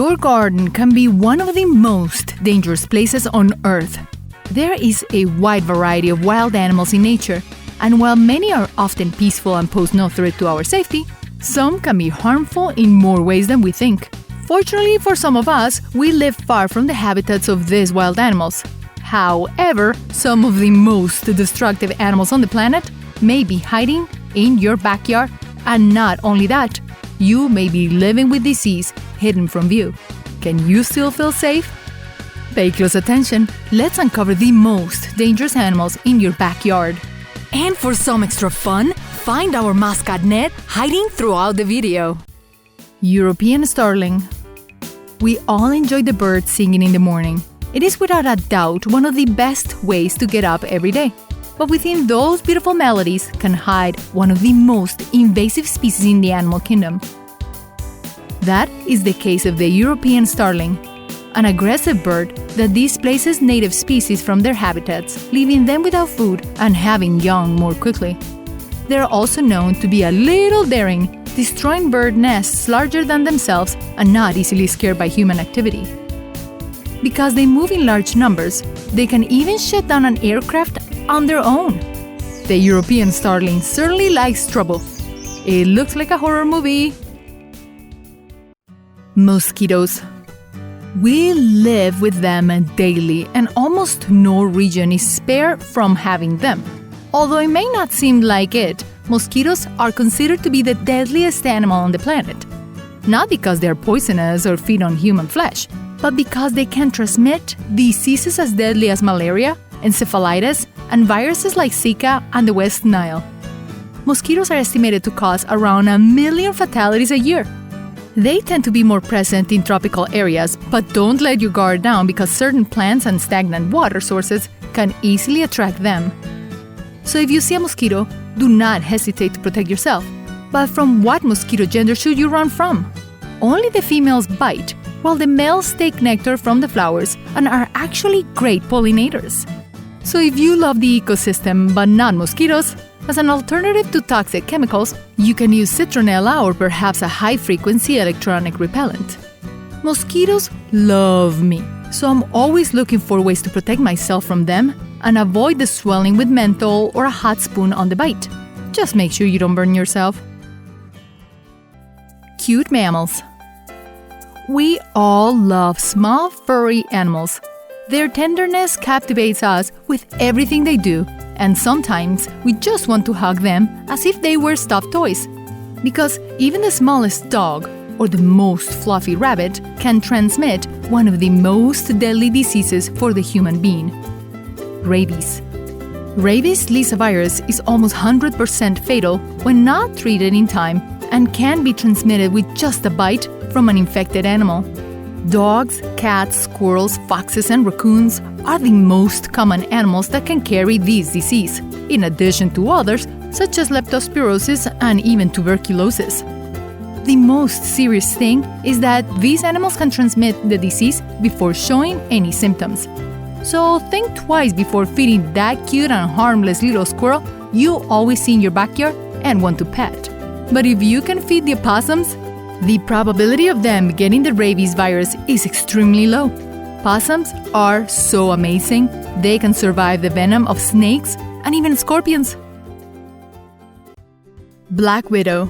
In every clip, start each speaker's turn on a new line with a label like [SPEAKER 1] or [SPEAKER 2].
[SPEAKER 1] Your garden can be one of the most dangerous places on Earth. There is a wide variety of wild animals in nature, and while many are often peaceful and pose no threat to our safety, some can be harmful in more ways than we think. Fortunately for some of us, we live far from the habitats of these wild animals. However, some of the most destructive animals on the planet may be hiding in your backyard, and not only that, you may be living with disease hidden from view. Can you still feel safe? Pay close attention. Let's uncover the most dangerous animals in your backyard. And for some extra fun, find our mascot net hiding throughout the video. European Starling. We all enjoy the bird singing in the morning. It is without a doubt one of the best ways to get up every day. But within those beautiful melodies can hide one of the most invasive species in the animal kingdom. That is the case of the European Starling, an aggressive bird that displaces native species from their habitats, leaving them without food and having young more quickly. They are also known to be a little daring, destroying bird nests larger than themselves and not easily scared by human activity. Because they move in large numbers, they can even shut down an aircraft on their own. The European Starling certainly likes trouble. It looks like a horror movie. Mosquitoes. We live with them daily, and almost no region is spared from having them. Although it may not seem like it, mosquitoes are considered to be the deadliest animal on the planet. Not because they are poisonous or feed on human flesh, but because they can transmit diseases as deadly as malaria, encephalitis, and viruses like Zika and the West Nile. Mosquitoes are estimated to cause around 1 million fatalities a year. They tend to be more present in tropical areas, but don't let your guard down because certain plants and stagnant water sources can easily attract them. So if you see a mosquito, do not hesitate to protect yourself. But from what mosquito gender should you run from? Only the females bite, while the males take nectar from the flowers and are actually great pollinators. So if you love the ecosystem but not mosquitoes, as an alternative to toxic chemicals, you can use citronella or perhaps a high-frequency electronic repellent. Mosquitoes love me, so I'm always looking for ways to protect myself from them and avoid the swelling with menthol or a hot spoon on the bite. Just make sure you don't burn yourself. Cute mammals. We all love small, furry animals. Their tenderness captivates us with everything they do, and sometimes we just want to hug them as if they were stuffed toys. Because even the smallest dog or the most fluffy rabbit can transmit one of the most deadly diseases for the human being: rabies. Rabies lyssavirus is almost 100% fatal when not treated in time and can be transmitted with just a bite from an infected animal. Dogs, cats, squirrels, foxes, and raccoons are the most common animals that can carry this disease, in addition to others such as leptospirosis and even tuberculosis. The most serious thing is that these animals can transmit the disease before showing any symptoms. So think twice before feeding that cute and harmless little squirrel you always see in your backyard and want to pet. But if you can feed the opossums, the probability of them getting the rabies virus is extremely low. Possums are so amazing, they can survive the venom of snakes and even scorpions. Black widow.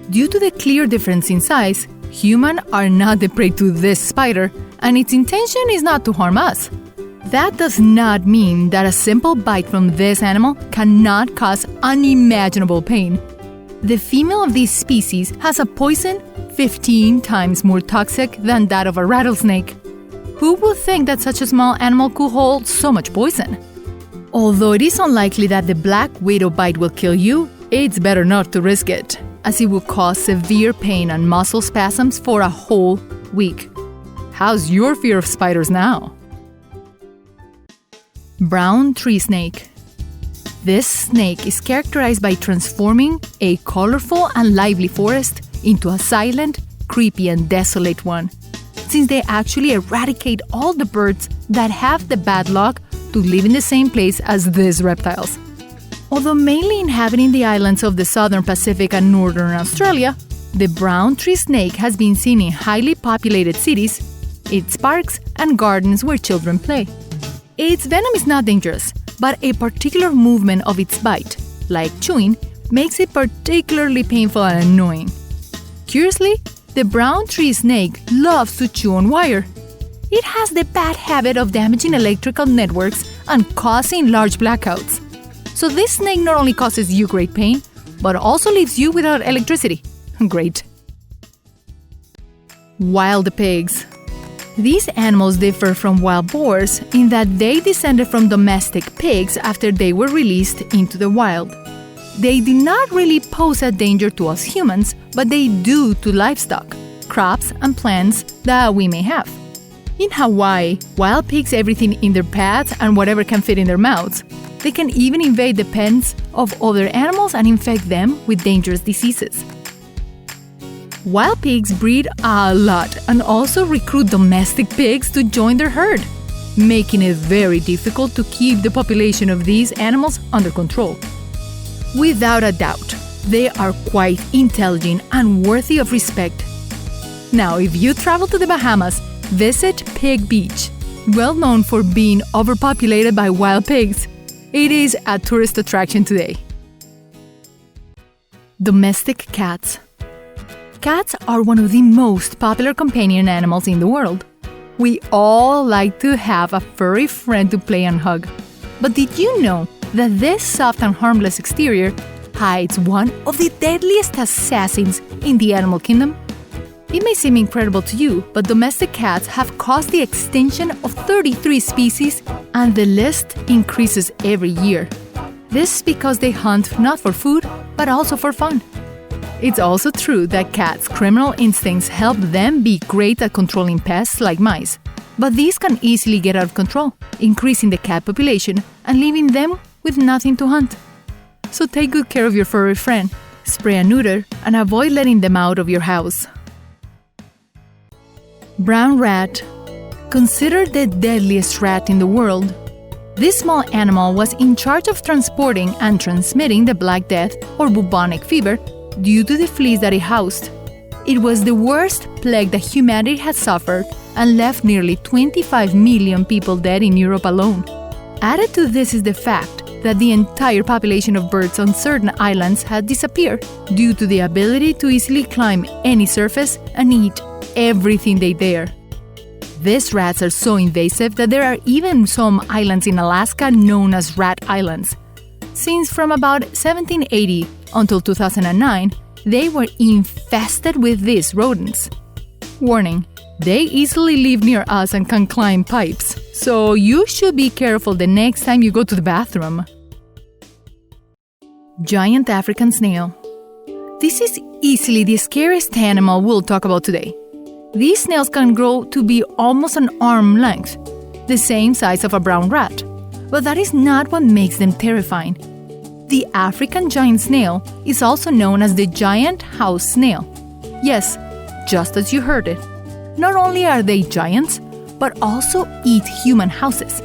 [SPEAKER 1] Due to the clear difference in size, humans are not the prey to this spider, and its intention is not to harm us. That does not mean that a simple bite from this animal cannot cause unimaginable pain. The female of this species has a poison 15 times more toxic than that of a rattlesnake. Who would think that such a small animal could hold so much poison? Although it is unlikely that the black widow bite will kill you, it's better not to risk it, as it will cause severe pain and muscle spasms for a whole week. How's your fear of spiders now? Brown tree snake. This snake is characterized by transforming a colorful and lively forest into a silent, creepy, and desolate one, since they actually eradicate all the birds that have the bad luck to live in the same place as these reptiles. Although mainly inhabiting the islands of the southern Pacific and northern Australia, The brown tree snake has been seen in highly populated cities, its parks, and gardens where children play. Its venom is not dangerous, but a particular movement of its bite, like chewing, makes it particularly painful and annoying. Curiously, the brown tree snake loves to chew on wire. It has the bad habit of damaging electrical networks and causing large blackouts. So this snake not only causes you great pain, but also leaves you without electricity. Great. Wild pigs. These animals differ from wild boars in that they descended from domestic pigs after they were released into the wild. They do not really pose a danger to us humans, but they do to livestock, crops, and plants that we may have. In Hawaii, wild pigs everything in their paths and whatever can fit in their mouths. They can even invade the pens of other animals and infect them with dangerous diseases. Wild pigs breed a lot and also recruit domestic pigs to join their herd, making it very difficult to keep the population of these animals under control. Without a doubt, they are quite intelligent and worthy of respect. Now, if you travel to the Bahamas, visit Pig Beach, well known for being overpopulated by wild pigs. It is a tourist attraction today. Domestic cats. Cats are one of the most popular companion animals in the world. We all like to have a furry friend to play and hug. But did you know that this soft and harmless exterior hides one of the deadliest assassins in the animal kingdom? It may seem incredible to you, but domestic cats have caused the extinction of 33 species, and the list increases every year. This is because they hunt not for food, but also for fun. It's also true that cats' criminal instincts help them be great at controlling pests like mice. But these can easily get out of control, increasing the cat population and leaving them with nothing to hunt. So take good care of your furry friend, spray and neuter, and avoid letting them out of your house. Brown rat. Considered the deadliest rat in the world. This small animal was in charge of transporting and transmitting the Black Death or bubonic fever due to the fleas that it housed. It was the worst plague that humanity had suffered and left nearly 25 million people dead in Europe alone. Added to this is the fact that the entire population of birds on certain islands had disappeared due to the ability to easily climb any surface and eat everything they dare. These rats are so invasive that there are even some islands in Alaska known as rat islands. Since from about 1780 until 2009, they were infested with these rodents. Warning: they easily live near us and can climb pipes, so you should be careful the next time you go to the bathroom. Giant African snail. This is easily the scariest animal we'll talk about today. These snails can grow to be almost an arm length, the same size of a brown rat. But that is not what makes them terrifying. The African giant snail is also known as the giant house snail. Yes, just as you heard it. Not only are they giants, but also eat human houses,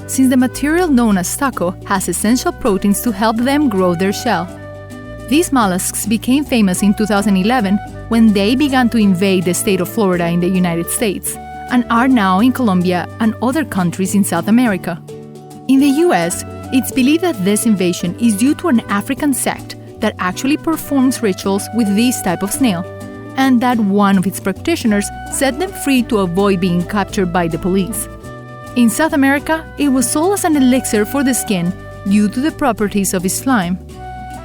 [SPEAKER 1] since the material known as stucco has essential proteins to help them grow their shell. These mollusks became famous in 2011 when they began to invade the state of Florida in the United States, and are now in Colombia and other countries in South America. In the US, it's believed that this invasion is due to an African sect that actually performs rituals with this type of snail, and that one of its practitioners set them free to avoid being captured by the police. In South America, it was sold as an elixir for the skin due to the properties of its slime.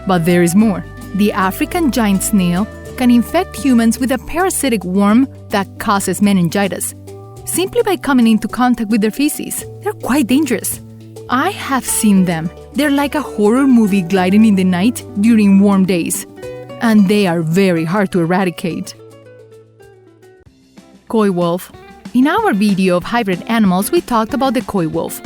[SPEAKER 1] But there is more. The African giant snail can infect humans with a parasitic worm that causes meningitis, simply by coming into contact with their feces. They're quite dangerous. I have seen them. They're like a horror movie gliding in the night during warm days. And they are very hard to eradicate. Coywolf. In our video of hybrid animals, we talked about the coywolf.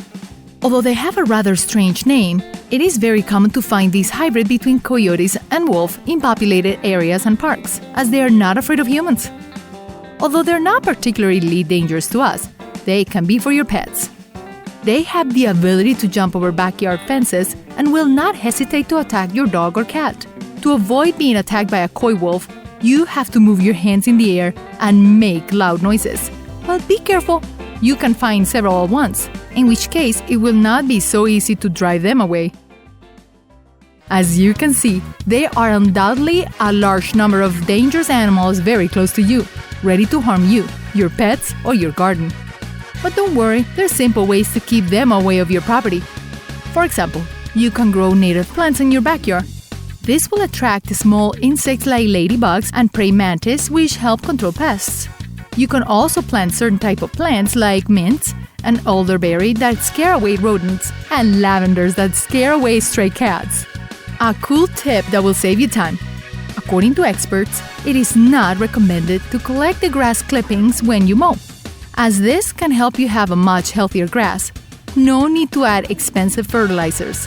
[SPEAKER 1] Although they have a rather strange name, it is very common to find this hybrid between coyotes and wolf in populated areas and parks, as they are not afraid of humans. Although they're not particularly dangerous to us, they can be for your pets. They have the ability to jump over backyard fences and will not hesitate to attack your dog or cat. To avoid being attacked by a coy wolf, you have to move your hands in the air and make loud noises. But be careful, you can find several at once, in which case it will not be so easy to drive them away. As you can see, there are undoubtedly a large number of dangerous animals very close to you, ready to harm you, your pets, or your garden. But don't worry, there are simple ways to keep them away of your property. For example, you can grow native plants in your backyard. This will attract small insects like ladybugs and praying mantis, which help control pests. You can also plant certain type of plants like mints and elderberry that scare away rodents, and lavenders that scare away stray cats. A cool tip that will save you time. According to experts, it is not recommended to collect the grass clippings when you mow, as this can help you have a much healthier grass. No need to add expensive fertilizers.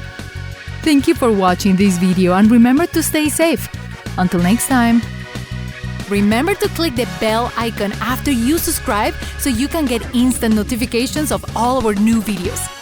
[SPEAKER 1] Thank you for watching this video and remember to stay safe. Until next time. Remember to click the bell icon after you subscribe so you can get instant notifications of all our new videos.